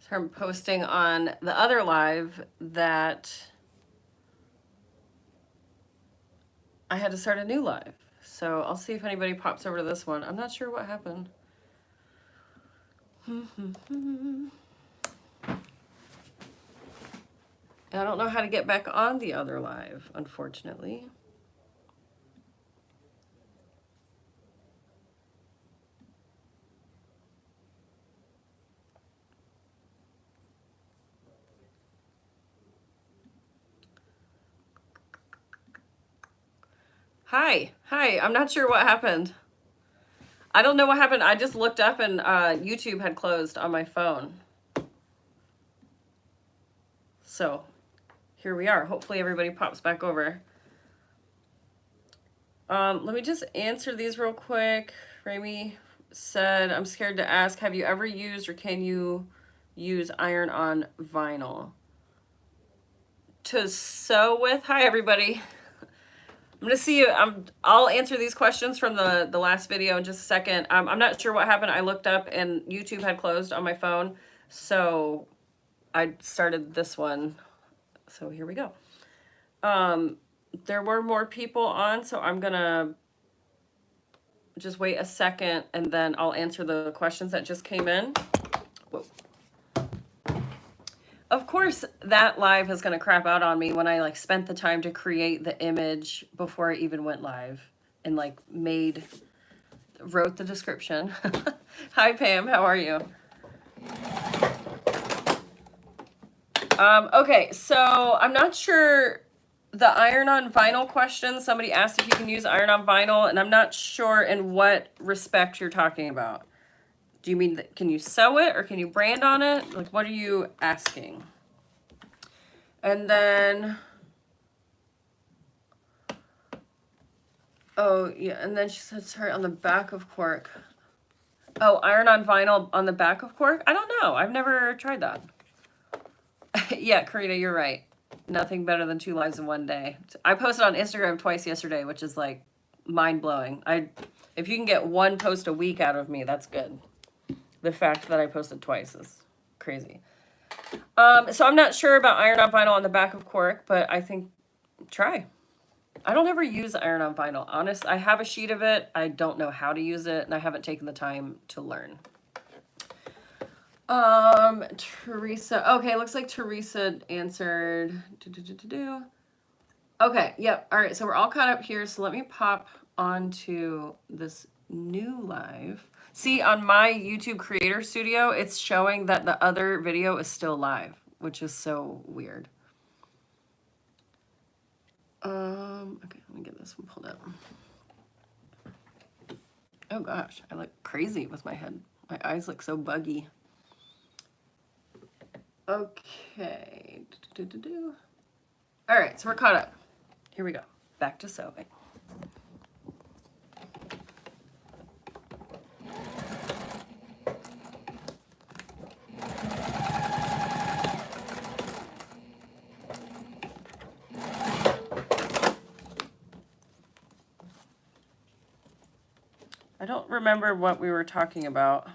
So I'm posting on the other live that I had to start a new live. So I'll see if anybody pops over to this one. I'm not sure what happened. I don't know how to get back on the other live, unfortunately. Hi. I'm not sure what happened. I don't know what happened. I just looked up and YouTube had closed on my phone. So here we are. Hopefully everybody pops back over. Let me just answer these real quick. Rami said, I'm scared to ask, have you ever used or can you use iron on vinyl? To sew with? Hi, everybody. I'm gonna see you. I'll answer these questions from the last video in just a second. I'm not sure what happened. I looked up and YouTube had closed on my phone, so I started this one. So here we go. There were more people on, so I'm gonna just wait a second and then I'll answer the questions that just came in. Whoa. Of course, that live is going to crap out on me when I like spent the time to create the image before I even went live and like wrote the description. Hi, Pam. How are you? Okay, so I'm not sure the iron on vinyl question. Somebody asked if you can use iron on vinyl, and I'm not sure in what respect you're talking about. Do you mean that can you sew it or can you brand on it? Like, what are you asking? And then, oh yeah, and then she said, sorry, on the back of cork. Oh, iron on vinyl on the back of cork? I don't know. I've never tried that. Yeah, Karina, you're right. Nothing better than 2 lives in one day. I posted on Instagram twice yesterday, which is like mind-blowing. If you can get 1 post a week out of me, that's good. The fact that I posted twice is crazy. So I'm not sure about iron on vinyl on the back of cork, but I think try. I don't ever use iron on vinyl. Honest, I have a sheet of it. I don't know how to use it, and I haven't taken the time to learn. Teresa. Okay, looks like Teresa answered. Okay, yep. All right, so we're all caught up here. So let me pop onto this new live. See, on my YouTube Creator Studio, it's showing that the other video is still live, which is so weird. Okay, let me get this one pulled up. Oh gosh, I look crazy with my head. My eyes look so buggy. Okay. All right, so we're caught up. Here we go. Back to sewing. I don't remember what we were talking about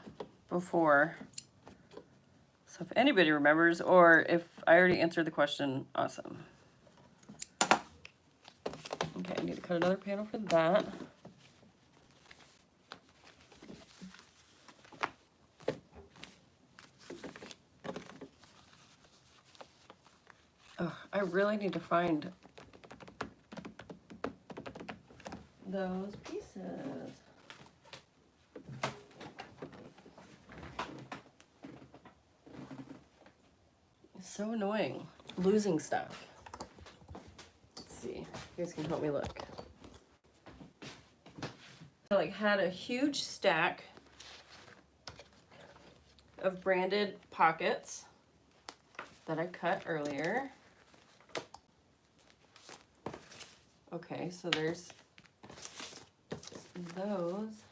before. So if anybody remembers, or if I already answered the question, awesome. Okay, I need to cut another panel for that. Oh, I really need to find those pieces. It's so annoying losing stuff. Let's see. You guys can help me look. I like had a huge stack of branded pockets that I cut earlier. Okay, so there's those.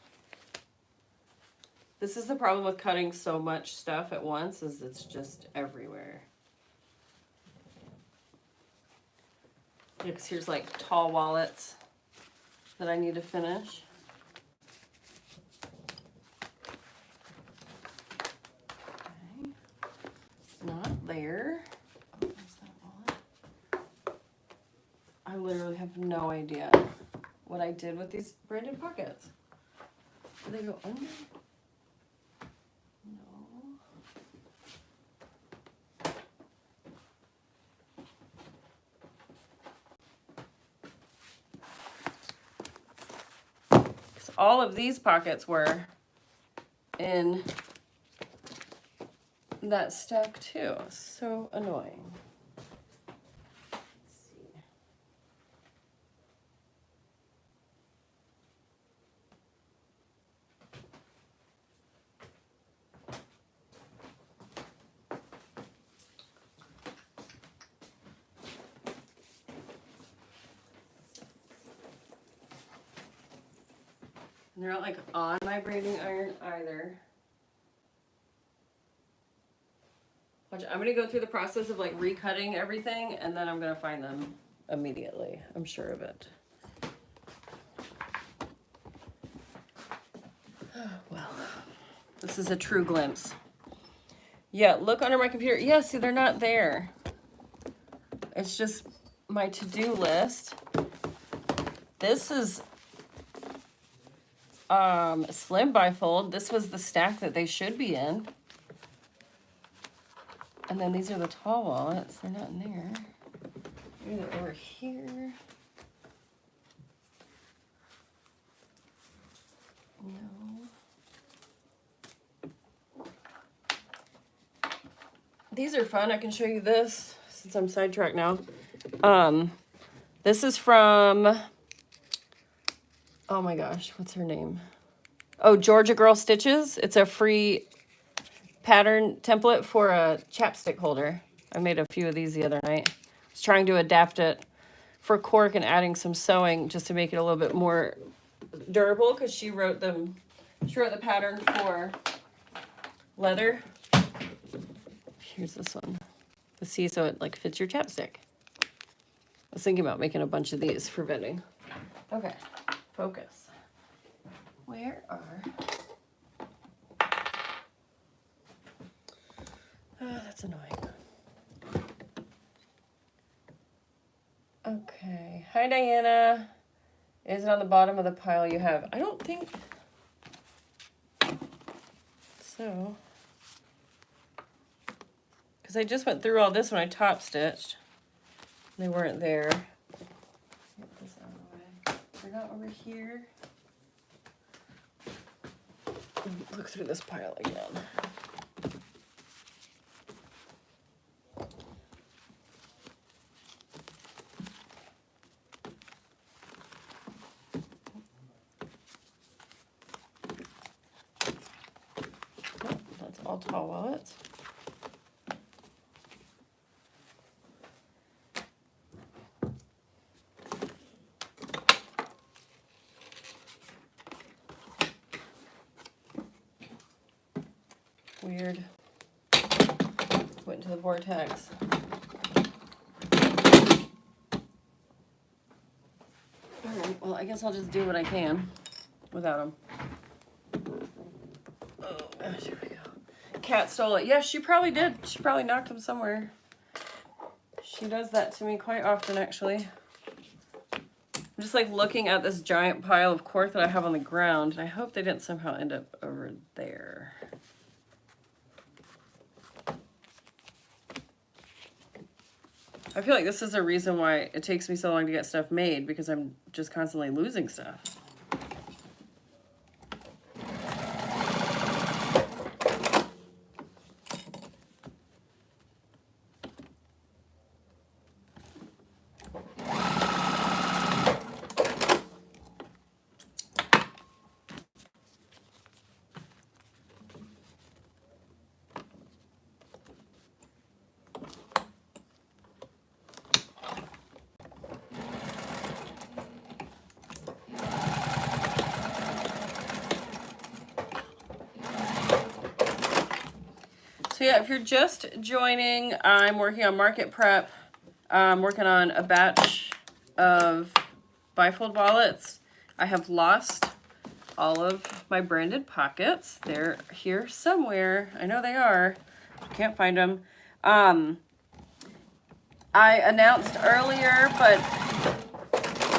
This is the problem with cutting so much stuff at once, is it's just everywhere. Yeah, because here's like tall wallets that I need to finish. Okay. Not there. Oh, is that wallet? I literally have no idea what I did with these branded pockets. Did they go under? No. 'Cause all of these pockets were in that stack too. So annoying. Let's see. And they're not like on my braiding iron either. I'm going to go through the process of like recutting everything, and then I'm going to find them immediately. I'm sure of it. Well, this is a true glimpse. Yeah, look under my computer. Yeah, see, they're not there. It's just my to-do list. This is slim bifold. This was the stack that they should be in. And then these are the tall wallets. They're not in there. Maybe they're over here. No. These are fun. I can show you this since I'm sidetracked now. This is from, oh my gosh, what's her name? Oh, Georgia Girl Stitches. It's a free pattern template for a chapstick holder. I made a few of these the other night. I was trying to adapt it for cork and adding some sewing just to make it a little bit more durable, because she wrote the pattern for leather. Here's this one. See, so it like fits your chapstick. I was thinking about making a bunch of these for vending. Okay, focus. Where are... Oh, that's annoying. Okay. Hi, Diana. Is it on the bottom of the pile you have? I don't think so. Because I just went through all this when I top stitched. They weren't there. Get this out of the way. They're not over here. Look through this pile again. All tall wallets. Weird. Went into the vortex. All right, well, I guess I'll just do what I can without them. Oh gosh, here we go. Cat stole it. Yeah, she probably did. She probably knocked him somewhere. She does that to me quite often, actually. I'm just like looking at this giant pile of cork that I have on the ground, and I hope they didn't somehow end up over there. I feel like this is a reason why it takes me so long to get stuff made, because I'm just constantly losing stuff. So yeah, if you're just joining, I'm working on market prep. I'm working on a batch of BiFold wallets. I have lost all of my branded pockets. They're here somewhere. I know they are. I can't find them. I announced earlier, but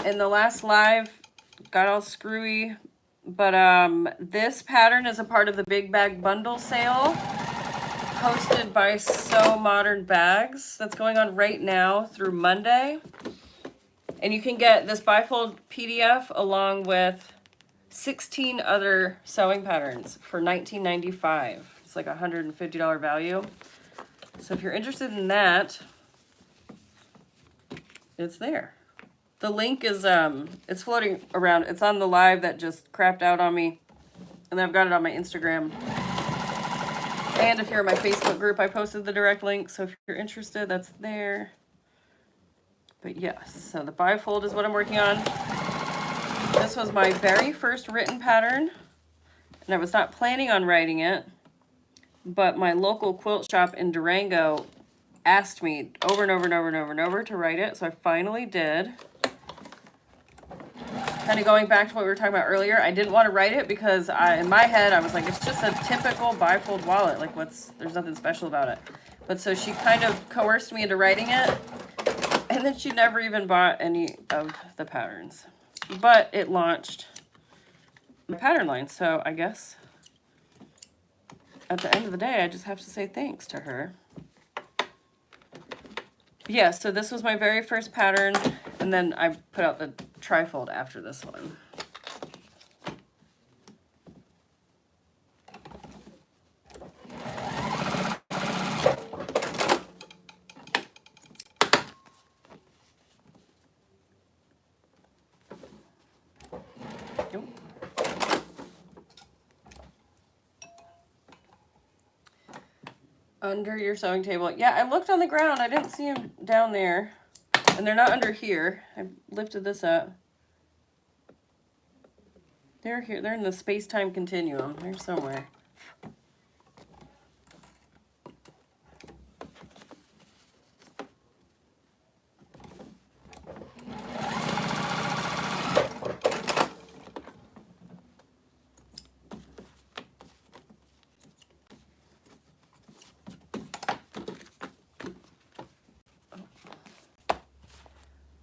in the last live, got all screwy. But this pattern is a part of the Big Bag Bundle sale hosted by So Modern Bags that's going on right now through Monday. And you can get this BiFold PDF along with 16 other sewing patterns for $19.95. It's like a $150 value. So if you're interested in that, it's there. The link is it's floating around. It's on the live that just crapped out on me. And I've got it on my Instagram. And if you're in my Facebook group, I posted the direct link. So if you're interested, that's there. But yes, so the BiFold is what I'm working on. This was my very first written pattern. And I was not planning on writing it. But my local quilt shop in Durango asked me over and over and over and over and over to write it. So I finally did. Kind of going back to what we were talking about earlier, I didn't want to write it because in my head I was like, it's just a typical BiFold wallet. Like, there's nothing special about it. But so she kind of coerced me into writing it, and then she never even bought any of the patterns. But it launched my pattern line, so I guess at the end of the day, I just have to say thanks to her. Yeah, so this was my very first pattern, and then I put out the trifold after this one. Nope. Under your sewing table. Yeah, I looked on the ground. I didn't see them down there. And they're not under here. I lifted this up. They're here. They're in the space-time continuum. They're somewhere.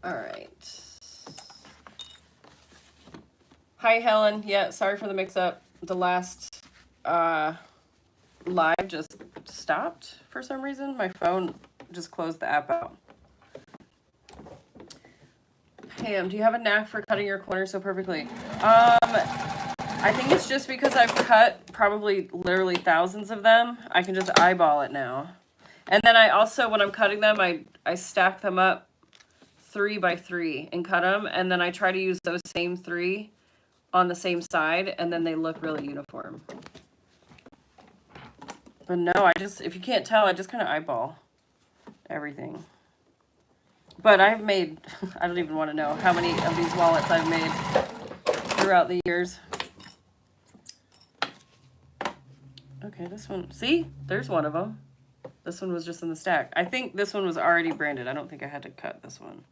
All right. Hi, Helen. Yeah, sorry for the mix-up. The last live just stopped for some reason. My phone just closed the app out. Pam, do you have a knack for cutting your corners so perfectly? I think it's just because I've cut probably literally thousands of them. I can just eyeball it now. And then I also, when I'm cutting them, I stack them up 3 by 3 and cut them. And then I try to use those same 3 on the same side, and then they look really uniform. But no, if you can't tell, I just kind of eyeball everything. But I've made, I don't even want to know how many of these wallets I've made throughout the years. Okay, this one, see? There's one of them. This one was just in the stack. I think this one was already branded. I don't think I had to cut this one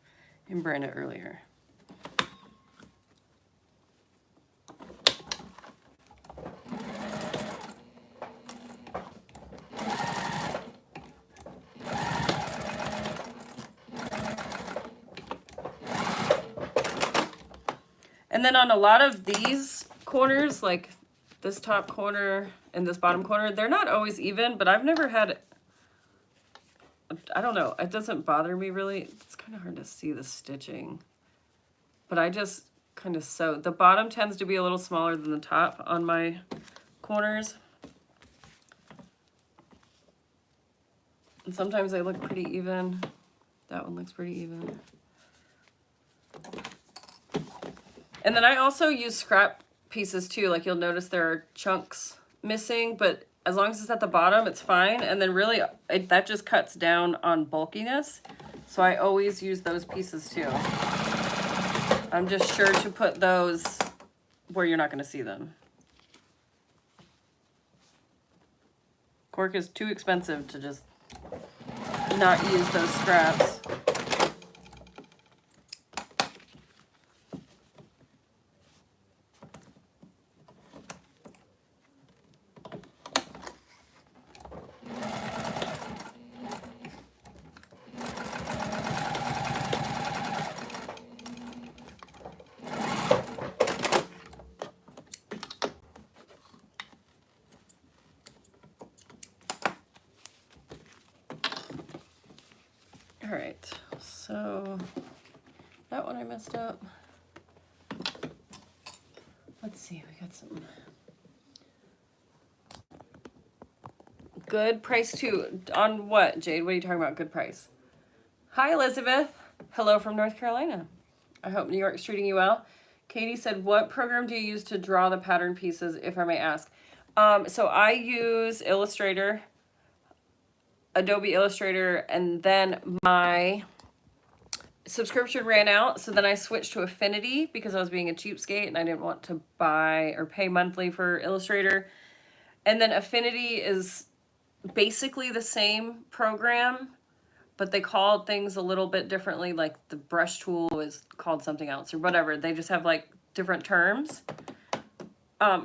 and brand it earlier. And then on a lot of these corners, like this top corner and this bottom corner, they're not always even, but I've never had, I don't know, it doesn't bother me really. It's kind of hard to see the stitching, but I just kind of sew. The bottom tends to be a little smaller than the top on my corners. And sometimes they look pretty even. That one looks pretty even. And then I also use scrap pieces too. Like you'll notice there are chunks missing, but as long as it's at the bottom, it's fine. And then really that just cuts down on bulkiness. So I always use those pieces too. I'm just sure to put those where you're not going to see them. Cork is too expensive to just not use those scraps. So that one I messed up. Let's see, we got some good price too. On what, Jade? What are you talking about? Good price. Hi, Elizabeth. Hello from North Carolina. I hope New York's treating you well. Katie said, what program do you use to draw the pattern pieces, if I may ask? So I use Illustrator, Adobe Illustrator, and then my subscription ran out. So then I switched to Affinity because I was being a cheapskate and I didn't want to buy or pay monthly for Illustrator. And then Affinity is basically the same program, but they called things a little bit differently. Like the brush tool is called something else or whatever. They just have like different terms.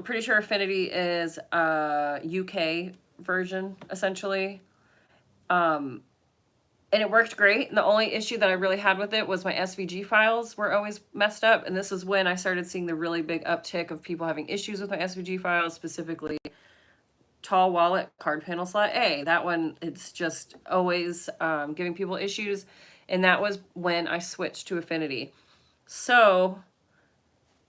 Pretty sure Affinity is a UK version, essentially. And it worked great. And the only issue that I really had with it was my SVG files were always messed up. And this is when I started seeing the really big uptick of people having issues with my SVG files, specifically Tall Wallet Card Panel Slot A. That one, it's just always giving people issues. And that was when I switched to Affinity. So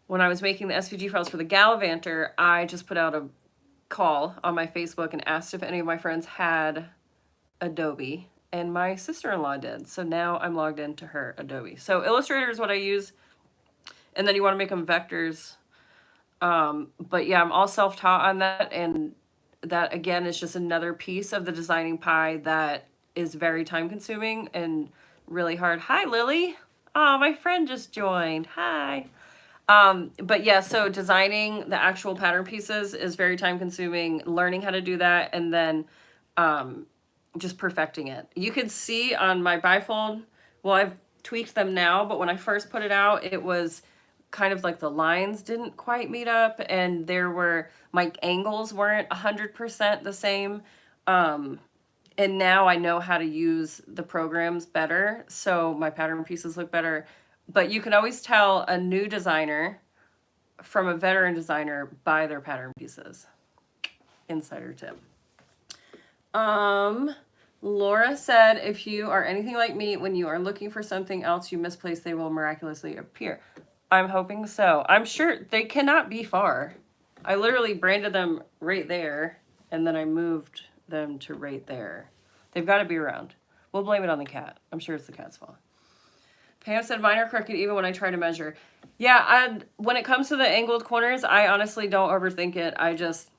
when I was making the SVG files for the Gallivanter, I just put out a call on my Facebook and asked if any of my friends had Adobe. And my sister-in-law did. So now I'm logged into her Adobe. So Illustrator is what I use. And then you want to make them vectors. But yeah, I'm all self-taught on that. And that, again, is just another piece of the designing pie that is very time-consuming and really hard. Hi, Lily. Oh, my friend just joined. Hi. But yeah, so designing the actual pattern pieces is very time-consuming. Learning how to do that, and then just perfecting it. You could see on my BiFold, well, I've tweaked them now, but when I first put it out, it was kind of like the lines didn't quite meet up, and there were, my angles weren't 100% the same. And now I know how to use the programs better, so my pattern pieces look better. But you can always tell a new designer from a veteran designer by their pattern pieces. Insider tip. Laura said, if you are anything like me, when you are looking for something else you misplaced, they will miraculously appear. I'm hoping so. I'm sure they cannot be far. I literally branded them right there, and then I moved them to right there. They've got to be around. We'll blame it on the cat. I'm sure it's the cat's fault. Pam said, mine are crooked even when I try to measure. Yeah, when it comes to the angled corners, I honestly don't overthink it. I just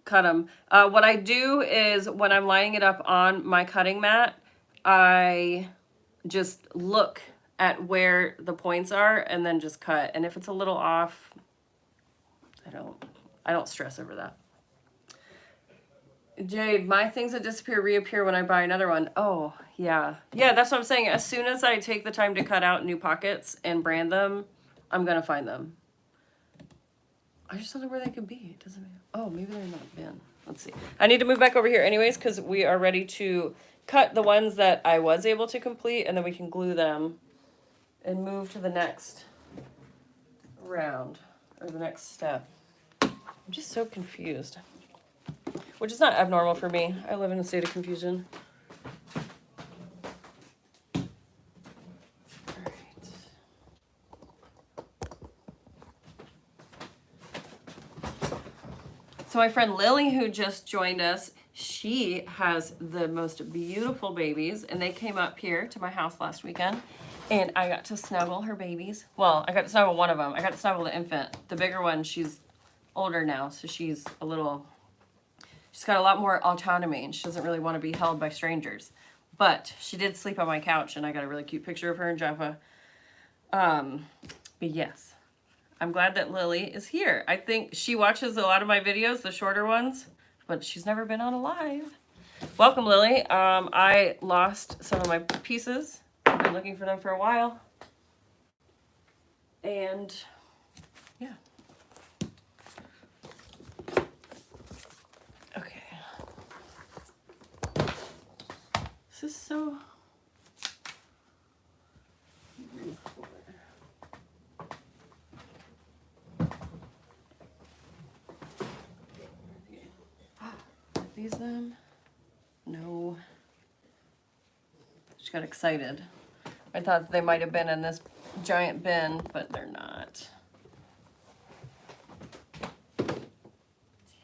cut them. What I do is when I'm lining it up on my cutting mat, I just look at where the points are and then just cut. And if it's a little off, I don't stress over that. Jade, my things that disappear reappear when I buy another one. Oh, yeah. Yeah, that's what I'm saying. As soon as I take the time to cut out new pockets and brand them, I'm going to find them. I just don't know where they could be. It doesn't matter. Oh, maybe they're not bin. Let's see. I need to move back over here anyways because we are ready to cut the ones that I was able to complete, and then we can glue them and move to the next round or the next step. I'm just so confused. Which is not abnormal for me. I live in a state of confusion. All right. So my friend Lily, who just joined us, she has the most beautiful babies, and they came up here to my house last weekend, and I got to snuggle her babies. Well, I got to snuggle one of them. I got to snuggle the infant. The bigger one, she's older now, so she's got a lot more autonomy, and she doesn't really want to be held by strangers. But she did sleep on my couch, and I got a really cute picture of her and Jaffa. But yes, I'm glad that Lily is here. I think she watches a lot of my videos, the shorter ones, but she's never been on a live. Welcome, Lily. I lost some of my pieces. I've been looking for them for a while. And yeah. Okay. This is so... These them? No. She got excited. I thought they might have been in this giant bin, but they're not.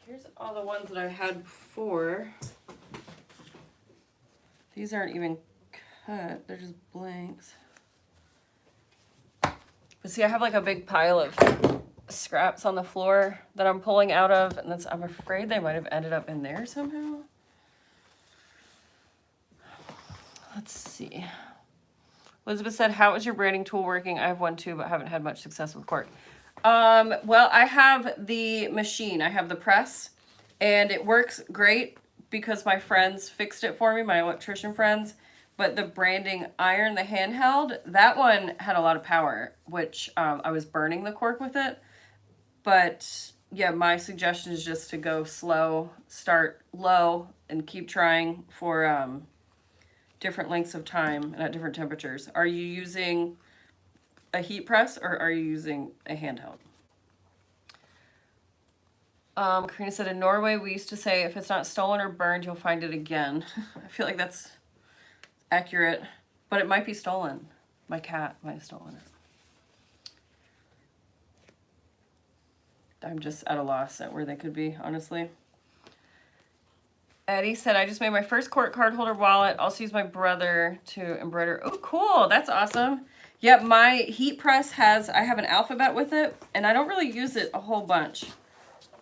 Here's all the ones that I had before. These aren't even cut, they're just blanks. But see, I have like a big pile of scraps on the floor that I'm pulling out of, and I'm afraid they might have ended up in there somehow. Let's see. Elizabeth said, how is your branding tool working? I have one too, but haven't had much success with cork. Well, I have the machine. I have the press, and it works great because my friends fixed it for me, my electrician friends. But the branding iron, the handheld, that one had a lot of power, which I was burning the cork with it. But yeah, my suggestion is just to go slow, start low, and keep trying for different lengths of time and at different temperatures. Are you using a heat press or are you using a handheld? Karina said, in Norway, we used to say, if it's not stolen or burned, you'll find it again. I feel like that's accurate, but it might be stolen. My cat might have stolen it. I'm just at a loss at where they could be, honestly. Eddie said, I just made my first cork card holder wallet. Also use my brother to embroider. Oh, cool. That's awesome. Yep, my heat press I have an alphabet with it, and I don't really use it a whole bunch.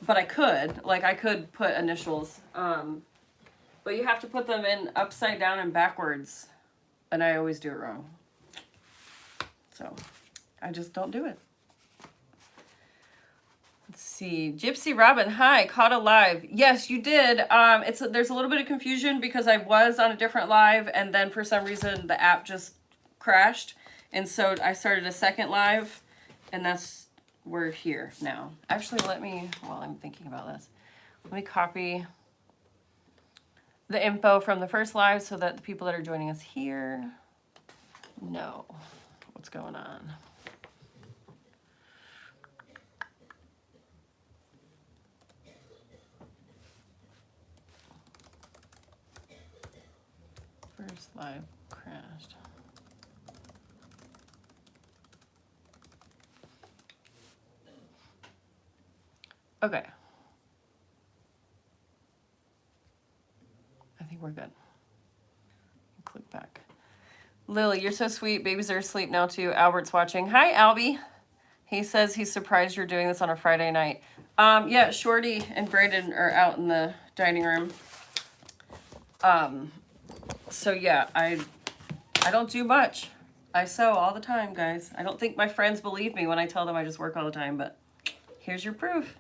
But I could. Like, I could put initials. But you have to put them in upside down and backwards. And I always do it wrong. So, I just don't do it. Let's see. Gypsy Robin, hi, caught a live. Yes, you did. There's a little bit of confusion because I was on a different live, and then for some reason the app just crashed. And so I started a second live, and we're here now. Actually, while I'm thinking about this, let me copy the info from the first live so that the people that are joining us here know what's going on. First live crashed. Okay. I think we're good. Click back. Lily, you're so sweet. Babies are asleep now too. Albert's watching. Hi, Albie. He says he's surprised you're doing this on a Friday night. Yeah, Shorty and Brayden are out in the dining room. So yeah, I don't do much. I sew all the time, guys. I don't think my friends believe me when I tell them I just work all the time, but here's your proof.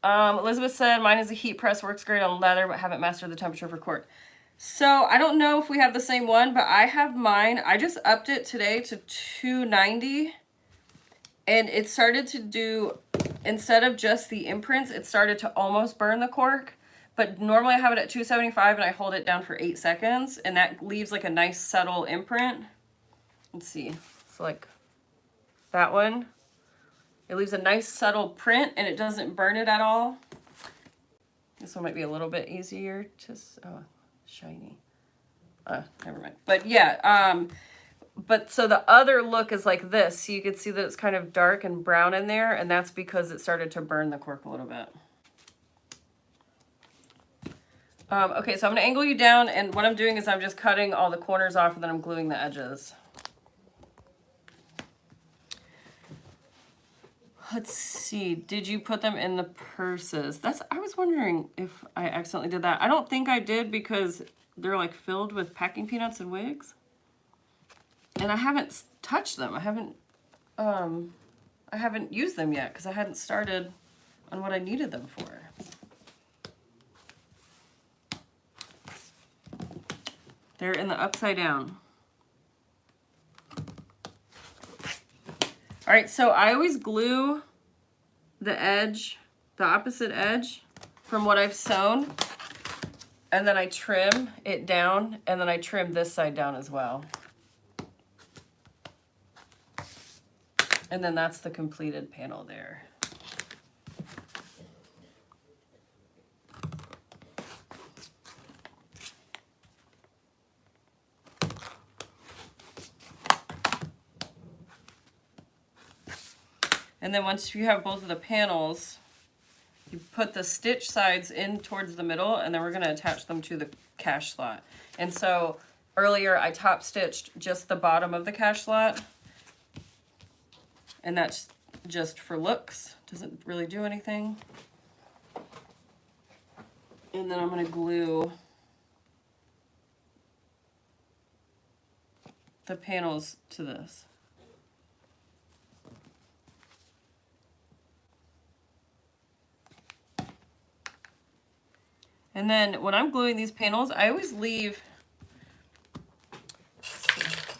Elizabeth said, mine is a heat press, works great on leather, but haven't mastered the temperature for cork. So I don't know if we have the same one, but I have mine. I just upped it today to 290, and it started to do, instead of just the imprints, it started to almost burn the cork. But normally I have it at 275 and I hold it down for 8 seconds, and that leaves like a nice subtle imprint. Let's see. So like that one. It leaves a nice subtle print and it doesn't burn it at all. This one might be a little bit easier to, oh, shiny. Never mind. But yeah, but so the other look is like this. So you can see that it's kind of dark and brown in there, and that's because it started to burn the cork a little bit. Okay, so I'm gonna angle you down, and what I'm doing is I'm just cutting all the corners off and then I'm gluing the edges. Let's see, did you put them in the purses? I was wondering if I accidentally did that. I don't think I did because they're like filled with packing peanuts and wigs. And I haven't touched them. I haven't used them yet because I hadn't started on what I needed them for. They're in the upside down. All right, so I always glue the edge, the opposite edge from what I've sewn, and then I trim it down, and then I trim this side down as well. And then that's the completed panel there. And then once you have both of the panels, you put the stitch sides in towards the middle, and then we're going to attach them to the cash slot. And so earlier I top stitched just the bottom of the cash slot, and that's just for looks. Doesn't really do anything. And then I'm going to glue the panels to this. And then when I'm gluing these panels, I always leave,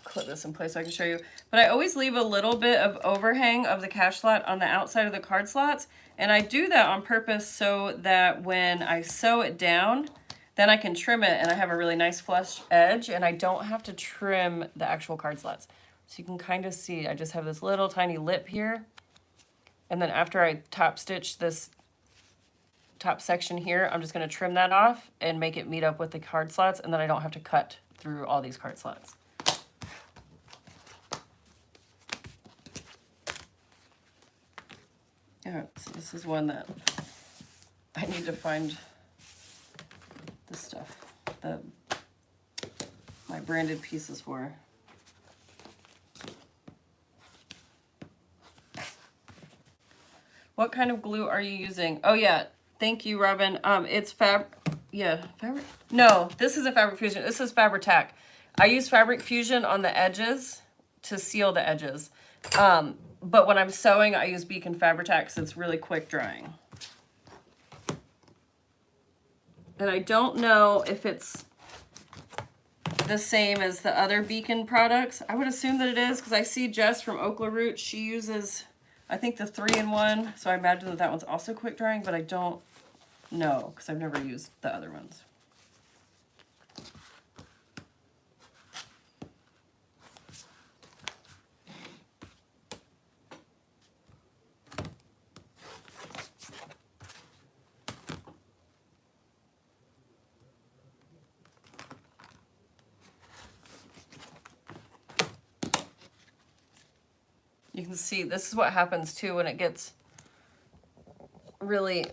clip this in place so I can show you, but I always leave a little bit of overhang of the cash slot on the outside of the card slots. And I do that on purpose so that when I sew it down, then I can trim it and I have a really nice flush edge, and I don't have to trim the actual card slots. So you can kind of see, I just have this little tiny lip here. And then after I top stitch this top section here, I'm just going to trim that off and make it meet up with the card slots, and then I don't have to cut through all these card slots. Yeah, so this is one that I need to find this stuff, my branded pieces for. What kind of glue are you using? Oh yeah, thank you, Robin. It's fabric. No, this isn't Fabric Fusion. This is Fabri-Tac. I use Fabric Fusion on the edges to seal the edges. But when I'm sewing, I use Beacon Fabri-Tac because it's really quick drying. And I don't know if it's the same as the other Beacon products. I would assume that it is because I see Jess from Okla Root, she uses, I think, the 3-in-1. So I imagine that that one's also quick drying, but I don't know because I've never used the other ones. You can see this is what happens too when it gets really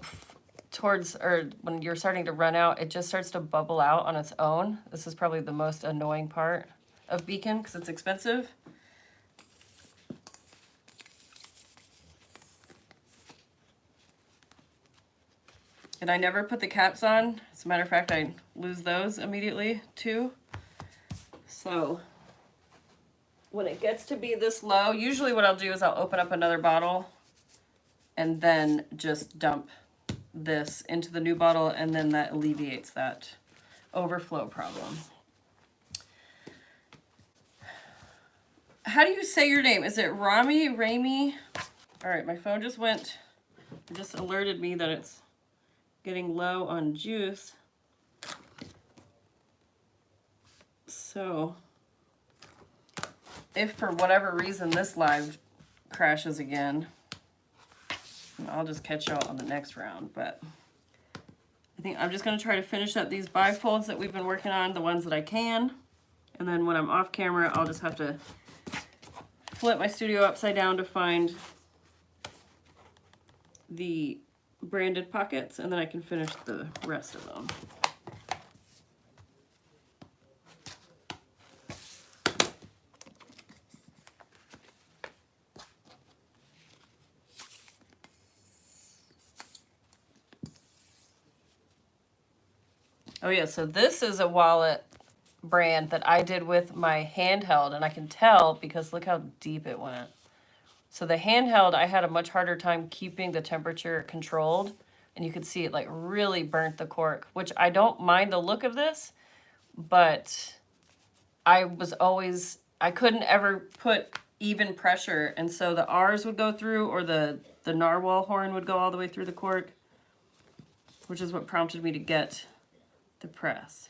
towards, or when you're starting to run out, it just starts to bubble out on its own. This is probably the most annoying part of Beacon because it's expensive. And I never put the caps on. As a matter of fact, I lose those immediately too. So when it gets to be this low, usually what I'll do is I'll open up another bottle and then just dump this into the new bottle, and then that alleviates that overflow problem. How do you say your name? Is it Rami, Rami? All right, my phone just alerted me that it's getting low on juice. So if for whatever reason this live crashes again, I'll just catch y'all on the next round. But I think I'm just going to try to finish up these bifolds that we've been working on, the ones that I can. And then when I'm off camera, I'll just have to flip my studio upside down to find the branded pockets, and then I can finish the rest of them. Oh yeah, so this is a wallet brand that I did with my handheld, and I can tell because look how deep it went. So the handheld, I had a much harder time keeping the temperature controlled, and you could see it like really burnt the cork, which I don't mind the look of this, but I couldn't ever put even pressure, and so the R's would go through, or the narwhal horn would go all the way through the cork, which is what prompted me to get the press.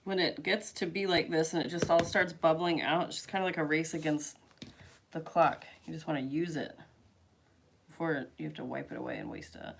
when it gets to be like this and it just all starts bubbling out, it's just kind of like a race against the clock. You just want to use it before you have to wipe it away and waste it.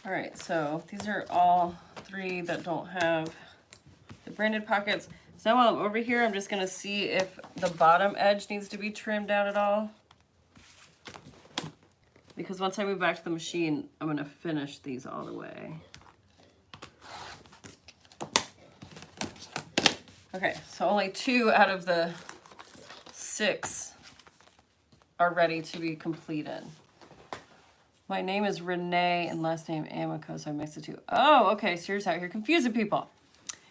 All right, so these are all 3 that don't have the branded pockets. So now while I'm over here, I'm just gonna see if the bottom edge needs to be trimmed down at all. Because once I move back to the machine, I'm gonna finish these all the way. Okay, so only 2 out of the 6 are ready to be completed. My name is Renee and last name Amico, so I mixed the 2. Oh, okay, so you're out here confusing people.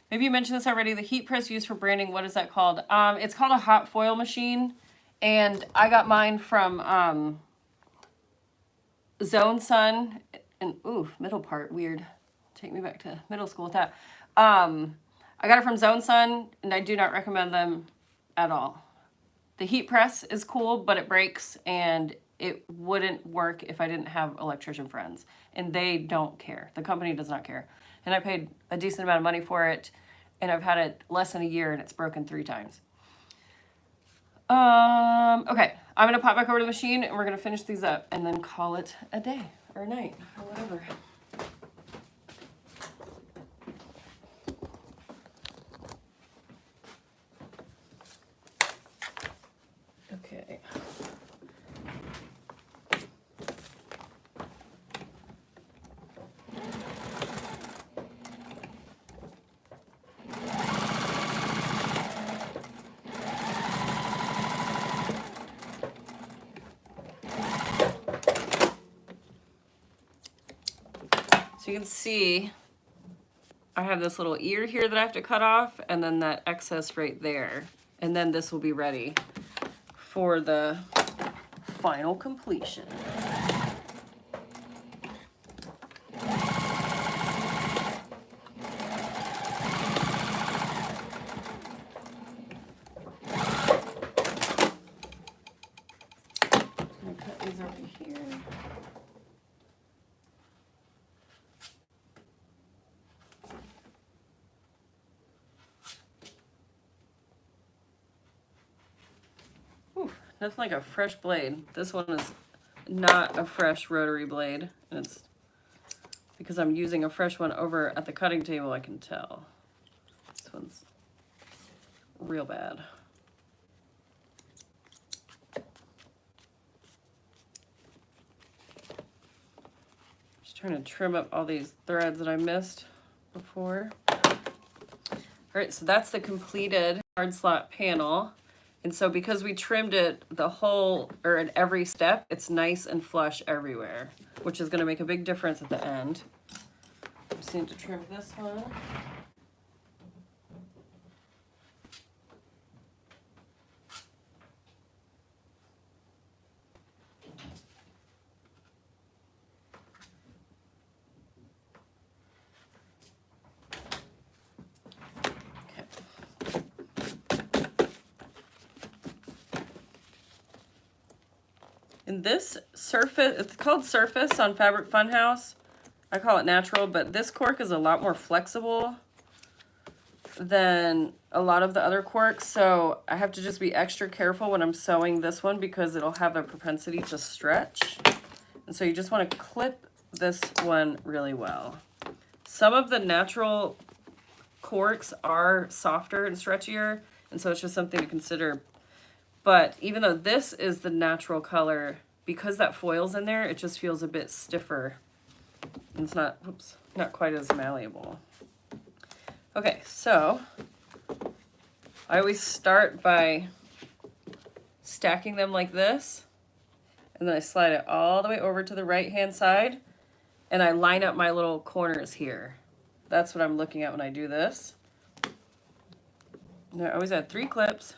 Maybe you mentioned this already. The heat press used for branding, what is that called? It's called a hot foil machine, and I got mine from Zone Sun. And ooh, middle part, weird. Take me back to middle school with that. I got it from Zone Sun, and I do not recommend them at all. The heat press is cool, but it breaks, and it wouldn't work if I didn't have electrician friends. And they don't care. The company does not care. And I paid a decent amount of money for it, and I've had it less than a year, and it's broken 3 times. Okay, I'm gonna pop back over to the machine, and we're gonna finish these up, and then call it a day, or a night, or whatever. Okay. So you can see I have this little ear here that I have to cut off, and then that excess right there. And then this will be ready for the final completion. I'm gonna cut these over here. That's like a fresh blade. This one is not a fresh rotary blade. And it's because I'm using a fresh one over at the cutting table, I can tell. This one's real bad. Just trying to trim up all these threads that I missed before. All right, so that's the completed hard slot panel. And so because we trimmed it the whole, or at every step, it's nice and flush everywhere, which is gonna make a big difference at the end. Just need to trim this one. And this surface, it's called Surface on Fabric Funhouse. I call it natural, but this cork is a lot more flexible than a lot of the other corks. So I have to just be extra careful when I'm sewing this one because it'll have a propensity to stretch. And so you just want to clip this one really well. Some of the natural corks are softer and stretchier, and so it's just something to consider. But even though this is the natural color, because that foil's in there, it just feels a bit stiffer. And it's not, whoops, not quite as malleable. Okay, so I always start by stacking them like this, and then I slide it all the way over to the right-hand side, and I line up my little corners here. That's what I'm looking at when I do this. And I always add 3 clips.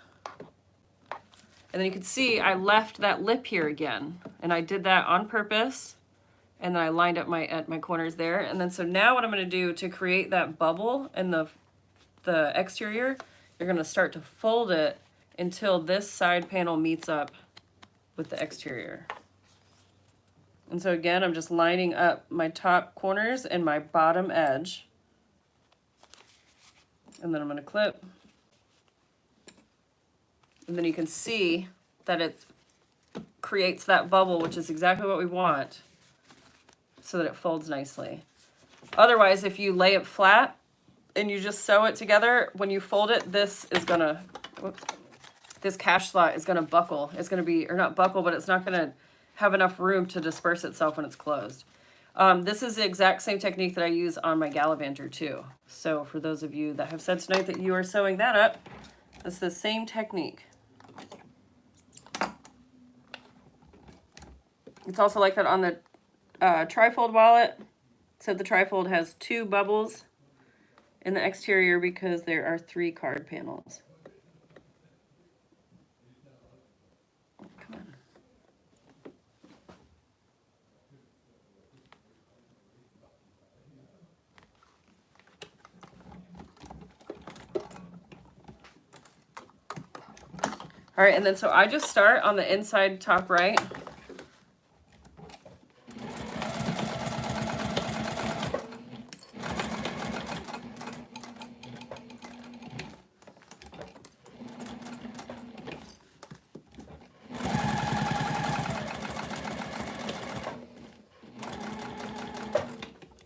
And then you can see I left that lip here again, and I did that on purpose. And then I lined up at my corners there. And then so now what I'm gonna do to create that bubble in the exterior, you're gonna start to fold it until this side panel meets up with the exterior. And so again, I'm just lining up my top corners and my bottom edge. And then I'm gonna clip. And then you can see that it creates that bubble, which is exactly what we want, so that it folds nicely. Otherwise, if you lay it flat and you just sew it together, when you fold it, this is gonna, whoops, this cash slot is gonna buckle. It's gonna be, or not buckle, but it's not gonna have enough room to disperse itself when it's closed. This is the exact same technique that I use on my Gallivanter too. So for those of you that have said tonight that you are sewing that up, it's the same technique. It's also like that on the trifold wallet. So the trifold has 2 bubbles in the exterior because there are 3 card panels. Come on. All right, and then so I just start on the inside top right.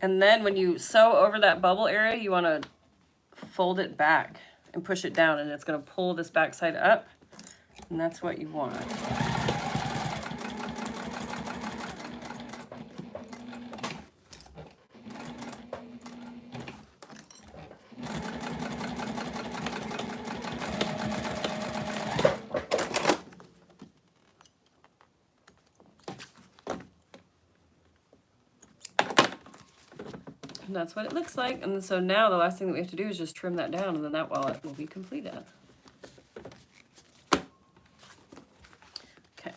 And then when you sew over that bubble area, you want to fold it back and push it down, and it's going to pull this back side up, and that's what you want. And that's what it looks like. And so now the last thing that we have to do is just trim that down, and then that wallet will be completed. Okay.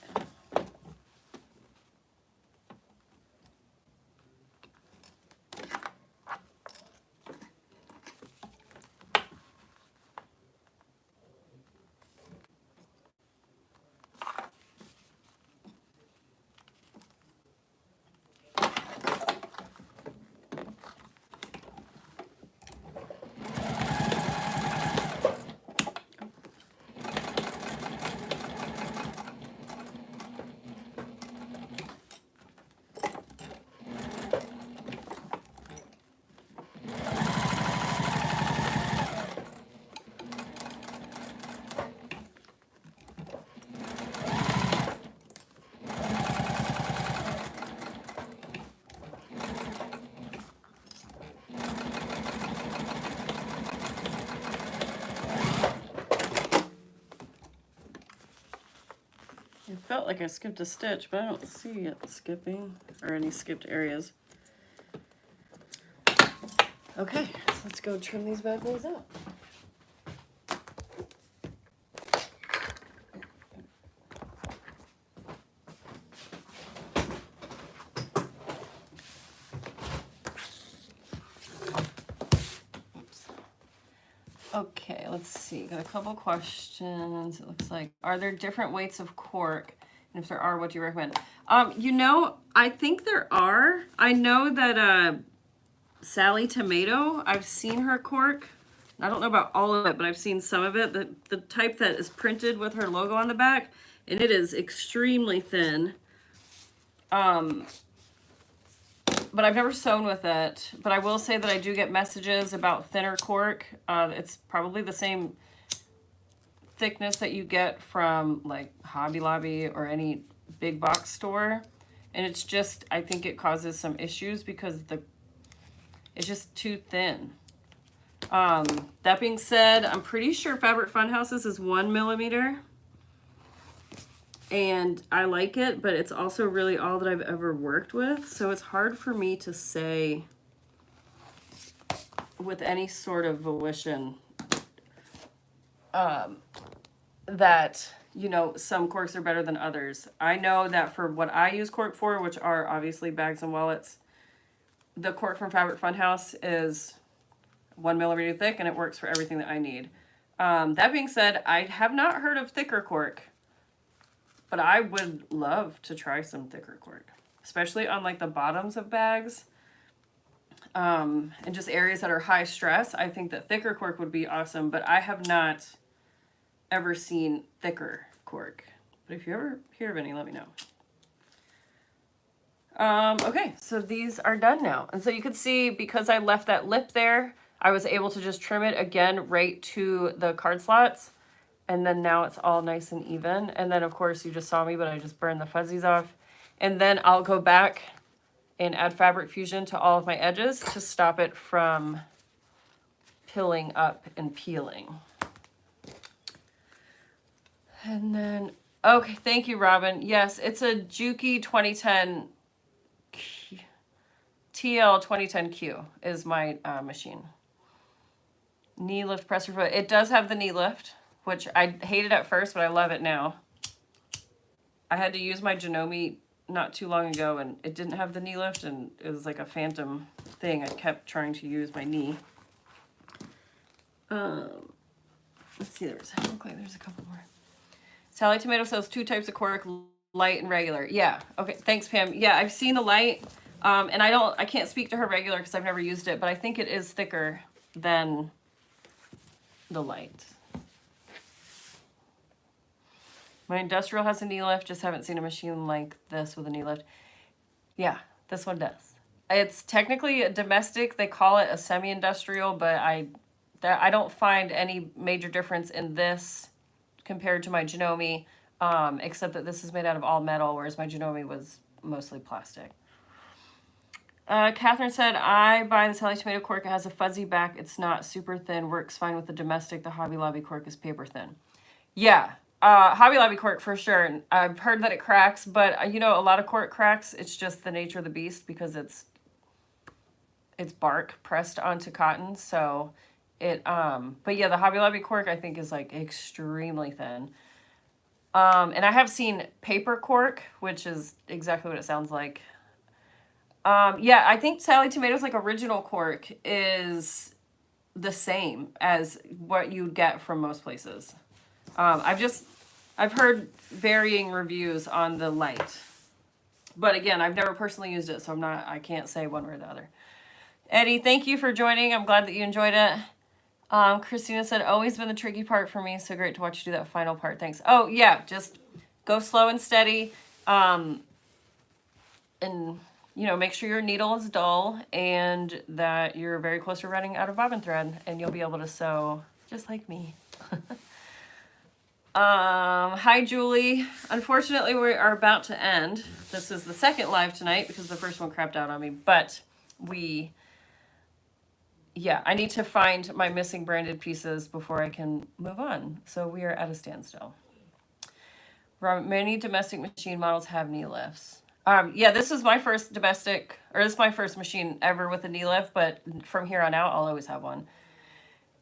It felt like I skipped a stitch, but I don't see it skipping or any skipped areas. Okay, so let's go trim these bad boys up. Okay, let's see. Got a couple questions. It looks like, are there different weights of cork? And if there are, what do you recommend? You know, I think there are. I know that Sally Tomato, I've seen her cork. I don't know about all of it, but I've seen some of it. The type that is printed with her logo on the back, and it is extremely thin. But I've never sewn with it. But I will say that I do get messages about thinner cork. It's probably the same thickness that you get from like Hobby Lobby or any big box store. And it's just, I think it causes some issues because it's just too thin. That being said, I'm pretty sure Fabric Fun Houses is 1 millimeter. And I like it, but it's also really all that I've ever worked with. So it's hard for me to say with any sort of volition that, you know, some corks are better than others. I know that for what I use cork for, which are obviously bags and wallets, the cork from Fabric Fun House is 1 millimeter thick and it works for everything that I need. That being said, I have not heard of thicker cork, but I would love to try some thicker cork, especially on like the bottoms of bags and just areas that are high stress. I think that thicker cork would be awesome, but I have not ever seen thicker cork. But if you ever hear of any, let me know. Okay, so these are done now. And so you can see, because I left that lip there, I was able to just trim it again right to the card slots. And then now it's all nice and even. And then of course you just saw me, but I just burned the fuzzies off. And then I'll go back and add Fabric Fusion to all of my edges to stop it from pilling up and peeling. And then, okay, thank you, Robin. Yes, it's a Juki 2010 TL 2010Q is my machine. Knee lift presser foot. It does have the knee lift, which I hated at first, but I love it now. I had to use my Janome not too long ago, and it didn't have the knee lift, and it was like a phantom thing. I kept trying to use my knee. Let's see, there's a couple more. Sally Tomato sells 2 types of cork, light and regular. Yeah, okay, thanks, Pam. Yeah, I've seen the light, and I can't speak to her regular because I've never used it, but I think it is thicker than the light. My industrial has a knee lift, just haven't seen a machine like this with a knee lift. Yeah, this one does. It's technically a domestic. They call it a semi-industrial, but I don't find any major difference in this compared to my Janome, except that this is made out of all metal, whereas my Janome was mostly plastic. Catherine said, I buy the Sally Tomato cork. It has a fuzzy back. It's not super thin. Works fine with the domestic. The Hobby Lobby cork is paper thin. Yeah, Hobby Lobby cork for sure. I've heard that it cracks, but you know, a lot of cork cracks. It's just the nature of the beast because it's bark pressed onto cotton. So it, but yeah, the Hobby Lobby cork I think is like extremely thin. And I have seen paper cork, which is exactly what it sounds like. Yeah, I think Sally Tomato's like original cork is the same as what you get from most places. I've heard varying reviews on the light, but again, I've never personally used it, so I can't say one way or the other. Eddie, thank you for joining. I'm glad that you enjoyed it. Christina said, always been the tricky part for me. So great to watch you do that final part. Thanks. Oh yeah, just go slow and steady. And you know, make sure your needle is dull and that you're very close to running out of bobbin thread, and you'll be able to sew just like me. Hi, Julie. Unfortunately, we are about to end. This is the second live tonight because the first one crapped out on me, but yeah, I need to find my missing branded pieces before I can move on. So we are at a standstill. Many domestic machine models have knee lifts. Yeah, this is my first domestic, or this is my first machine ever with a knee lift, but from here on out, I'll always have one.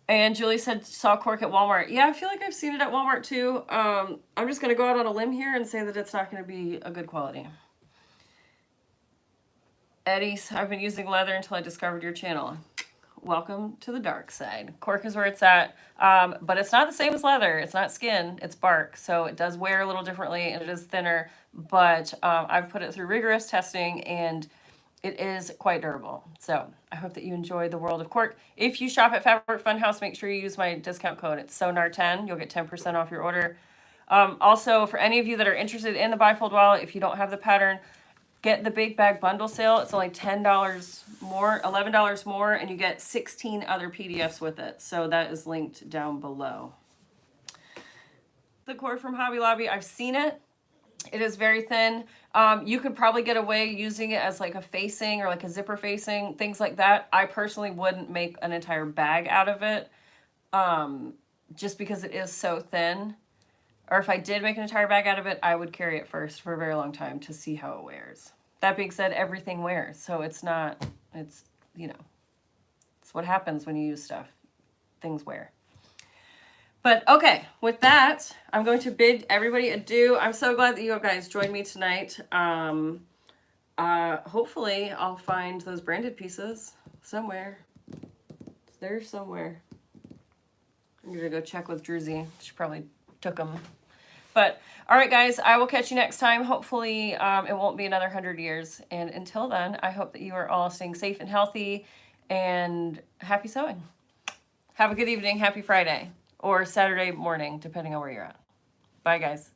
And Julie said, saw cork at Walmart. Yeah, I feel like I've seen it at Walmart too. I'm just going to go out on a limb here and say that it's not going to be a good quality. Eddie, I've been using leather until I discovered your channel. Welcome to the dark side. Cork is where it's at, but it's not the same as leather. It's not skin, it's bark. So it does wear a little differently and it is thinner, but I've put it through rigorous testing and it is quite durable. So I hope that you enjoy the world of cork. If you shop at Fabric Fun House, make sure you use my discount code. It's SONAR10. You'll get 10% off your order. Also, for any of you that are interested in the BiFold wallet, if you don't have the pattern, get the big bag bundle sale. It's only $10 more, $11 more, and you get 16 other PDFs with it. So that is linked down below. The cord from Hobby Lobby, I've seen it. It is very thin. You could probably get away using it as like a facing or like a zipper facing, things like that. I personally wouldn't make an entire bag out of it, just because it is so thin. Or if I did make an entire bag out of it, I would carry it first for a very long time to see how it wears. That being said, everything wears. So it's not, it's, you know, it's what happens when you use stuff. Things wear. But okay, with that, I'm going to bid everybody adieu. I'm so glad that you guys joined me tonight. Hopefully I'll find those branded pieces somewhere. They're somewhere. I'm gonna go check with Druzy. She probably took them. But all right, guys, I will catch you next time. Hopefully it won't be another 100 years. And until then, I hope that you are all staying safe and healthy and happy sewing. Have a good evening. Happy Friday or Saturday morning, depending on where you're at. Bye, guys.